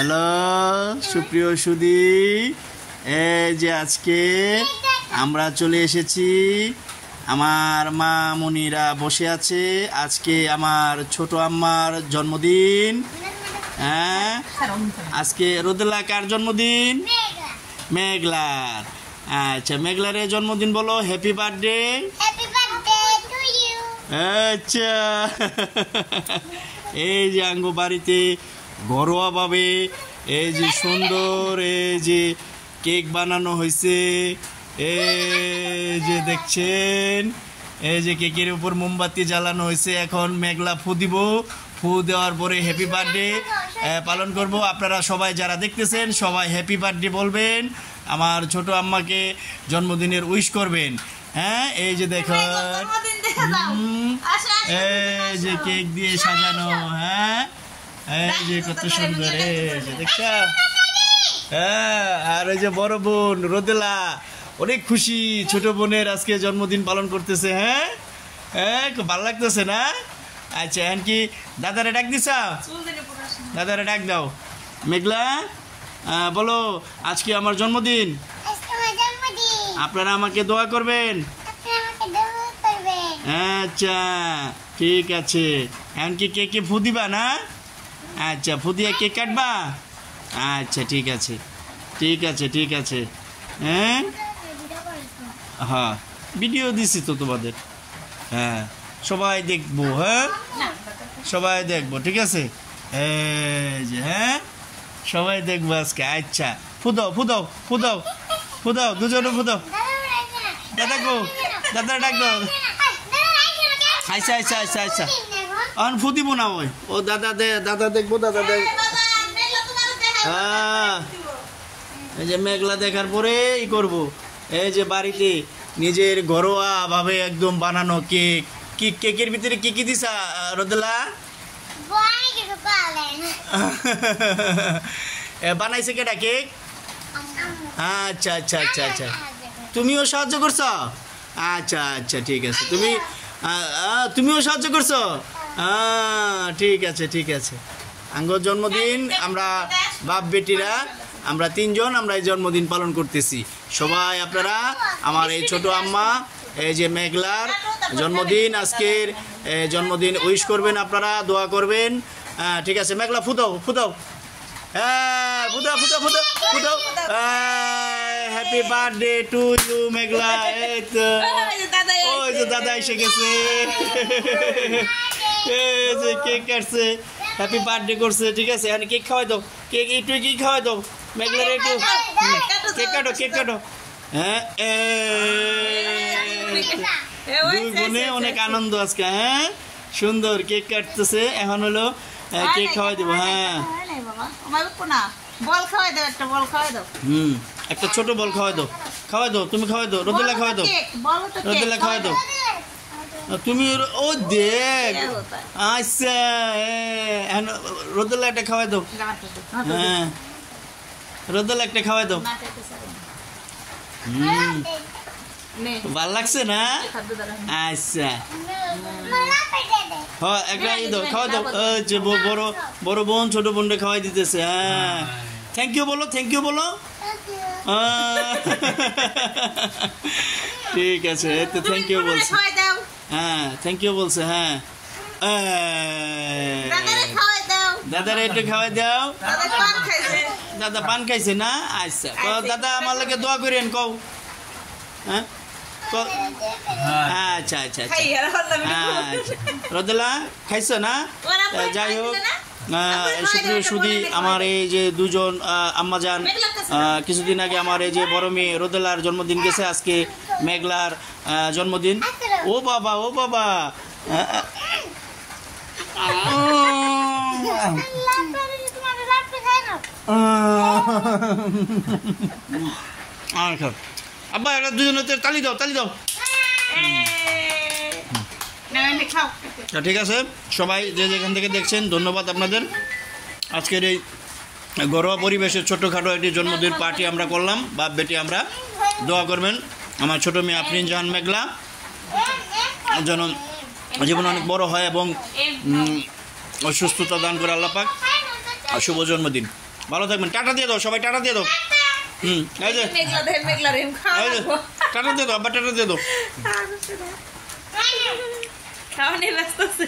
Hello সুপ্রিয় সুধী, এই যে আজকে আমরা চলে এসেছি, আমার মা মনিরা বসে আছে। আজকে আমার ছোট আম্মার জন্মদিন। হ্যাঁ, আজকে রোদেলা কার জন্মদিন? মেঘলার। আচ্ছা, মেঘলারের জন্মদিন বলো হ্যাপি বার্থডে। আচ্ছা, এই যে আঙ্গ বাড়িতে ঘরোয়াভাবে এই যে সুন্দর এই যে কেক বানানো হয়েছে, এই যে দেখছেন, এই যে কেকের উপর মোমবাতি জ্বালানো হয়েছে। এখন মেঘলা ফু দিব, ফু দেওয়ার পরে হ্যাপি বার্থডে পালন করব। আপনারা সবাই যারা দেখতেছেন সবাই হ্যাপি বার্থডে বলবেন, আমার ছোট আম্মাকে জন্মদিনের উইশ করবেন। হ্যাঁ, এই যে দেখুন, এই যে কেক দিয়ে সাজানো। হ্যাঁ, এই যে কত সুন্দর, এই যে দেখছ। হ্যাঁ, আর এই যে বড় বোন রোদেলা অনেক খুশি, ছোট বোনের আজকে জন্মদিন পালন করতেছে। হ্যাঁ হ্যাঁ, খুব ভালো লাগতেছে না? আচ্ছা, এখন কি দাদারে ডাক দিছ? দাদারে ডাক দাও। মেঘলা বলো আজকে আমার জন্মদিন, আপনারা আমাকে দোয়া করবেন। আচ্ছা ঠিক আছে, এখন কি কেকে ফু দিবা না? আচ্ছা, ফু দিয়ে কেক কাটবা? আচ্ছা ঠিক আছে ঠিক আছে ঠিক আছে। হ্যাঁ হ্যাঁ, ভিডিও দিছি তো তোমাদের। হ্যাঁ, সবাই দেখবো। হ্যাঁ, সবাই দেখবো, ঠিক আছে। এই যে হ্যাঁ, সবাই দেখবো আজকে। আচ্ছা, ফুদাও ফুদাও ফুদাও ফুদাও, দুজনে ফুদাও। দাদা গো, দাদা ডাক দাও। আচ্ছা আচ্ছা আচ্ছা আচ্ছা, এখন ফু দিব না ওই, ও দাদা দে, দাদা দেখবো, দাদা দেখ। হ্যাঁ, এই যে মেঘলা দেখার পরে ই করবো। এই যে বাড়িতে নিজের ঘরোয়া ভাবে একদম বানানো কেক। কেকের ভিতরে কি কি দিছা রোদেলা? বানাইছে কেটা কেক? আচ্ছা আচ্ছা আচ্ছা আচ্ছা, তুমিও সাহায্য করছো? আচ্ছা আচ্ছা ঠিক আছে, তুমিও সাহায্য করছো? ঠিক আছে ঠিক আছে। আঙ্গর জন্মদিন আমরা বাপ বেটিরা আমরা তিনজন আমরা এই জন্মদিন পালন করতেছি। সবাই আপনারা আমার এই ছোট আম্মা এই যে মেঘলার জন্মদিন, আজকের জন্মদিন উইশ করবেন, আপনারা দোয়া করবেন। ঠিক আছে, মেঘলা ফুদাও ফুদাও। হ্যাঁ, ফুদাও ফুদাও ফুদাও ফুদাও। হ্যাপি বার্থডে টু ইউ মেঘলা। এই তো ওই যে দাদা এসে গেছে, এই যে কেক কাটছে, হ্যাপি বার্থডে করছে। ঠিক আছে, এখন কেক খাওয়াই দাও, কেক একটু কি খাওয়াই দাও মেঘলার, একটু কেক কাটো কেক কাটো। হ্যাঁ, দুই বোনে অনেক আনন্দ আজকে। হ্যাঁ, সুন্দর কেক কাটতেছে, এখন হলো কেক খাওয়াই দেবো। হ্যাঁ, একটা ছোট বল খাওয়াই দাও, খাওয়াই দাও, তুমি খাওয়াই দাও, রোদেলা খাওয়াই দাও, রোদেলা খাওয়াই দাও তুমি। ও দেখ, আচ্ছা রোদেলা একটা খাওয়াই দাও। হ্যাঁ, রোদেলা একটা খাওয়াই দাও। ভাল লাগছে না? আচ্ছা, হ্যাঁ, একটা দাও, খাওয়াই দাও। যে বড় বড় বোন ছোট বোনটা খাওয়াই দিতেছে। হ্যাঁ, থ্যাংক ইউ বলো, থ্যাংক ইউ বলো। ঠিক আছে, এই তো থ্যাংক ইউ বলছে। হ্যাঁ, থ্যাংক ইউ বলছে। হ্যাঁ, দাদারে একটু খাওয়াই দাও। দাদা পান খাইছে না? আচ্ছা, দাদা আমার লাগে দোয়া করেন কও। হ্যাঁ, আচ্ছা আচ্ছা আচ্ছা, রোদেলা খাইছো না? যাই হোক, সুপ্রিয় সুধী, আমার এই যে দুজন আম্মাজান, কিছুদিন আগে আমার এই যে বড় মেয়ে রোদেলার জন্মদিন গেছে, আজকে মেঘলার জন্মদিন। ও বাবা, ও বাবা, আব্বা একটা দুজনের তালি দাও, তালি দাও। ঠিক আছে, সবাই যে যেখান থেকে দেখছেন ধন্যবাদ আপনাদের। আজকের এই ঘরোয়া পরিবেশে ছোটোখাটো একটি জন্মদিন পার্টি আমরা করলাম, বাপ বেটি আমরা দোয়া করবেন আমার ছোটো মেয়ে আফরিন জাহান মেঘলা যেন জীবন অনেক বড় হয় এবং সুস্থতা দান করে আল্লাহ পাক। শুভ জন্মদিন। ভালো থাকবেন, টাটা দিয়ে দাও সবাই, টাটা দিয়ে দাও। এই যে এই যে টাটা দিয়ে দাও, আবার টাটা দিয়ে দাও। খাওয়া নিয়ে ব্যস্ত আছে।